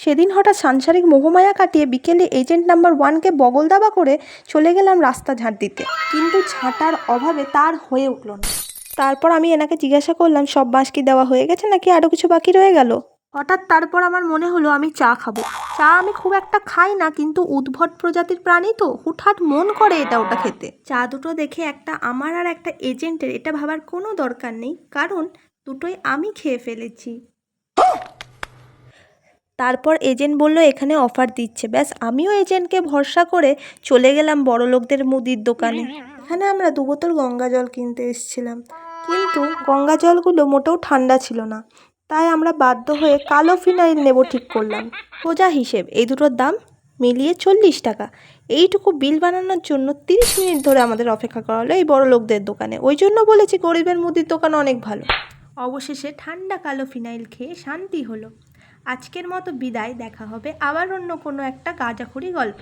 সেদিন হঠাৎ সাংসারিক মোহমায়া কাটিয়ে বিকেলে এজেন্ট নাম্বার 1কে বগল দাবা করে চলে গেলাম রাস্তা ঝাঁট দিতে, কিন্তু ঝাঁটার অভাবে তার হয়ে উঠল না। তারপর আমি এনাকে জিজ্ঞাসা করলাম সব বাঁশ কি দেওয়া হয়ে গেছে নাকি আরও কিছু বাকি রয়ে গেল। হঠাৎ তারপর আমার মনে হলো আমি চা খাবো। চা আমি খুব একটা খাই না, কিন্তু উদ্ভট প্রজাতির প্রাণী তো হুটহাট মন করে এটা ওটা খেতে। চা দুটো দেখে একটা আমার আর একটা এজেন্টের এটা ভাবার কোনো দরকার নেই, কারণ দুটোই আমি খেয়ে ফেলেছি। তারপর এজেন্ট বলল এখানে অফার দিচ্ছে, ব্যাস আমিও এজেন্টকে ভরসা করে চলে গেলাম বড়লোকদের মুদির দোকানে। এখানে আমরা 2 বোতল গঙ্গা জল কিনতে এসেছিলাম, কিন্তু গঙ্গা জলগুলো মোটেও ঠান্ডা ছিল না, তাই আমরা বাধ্য হয়ে কালো ফিনাইল নেব ঠিক করলাম। সোজা হিসেব এই দুটোর দাম মিলিয়ে 40 টাকা। এইটুকু বিল বানানোর জন্য 30 মিনিট ধরে আমাদের অপেক্ষা করা হলো এই বড়লোকদের দোকানে। ওই জন্য বলেছি গরিবের মুদির দোকান অনেক ভালো। অবশেষে ঠান্ডা কালো ফিনাইল খেয়ে শান্তি হলো। আজকের মতো বিদায়, দেখা হবে আবার অন্য কোনো একটা গাঁজাখুরি গল্প।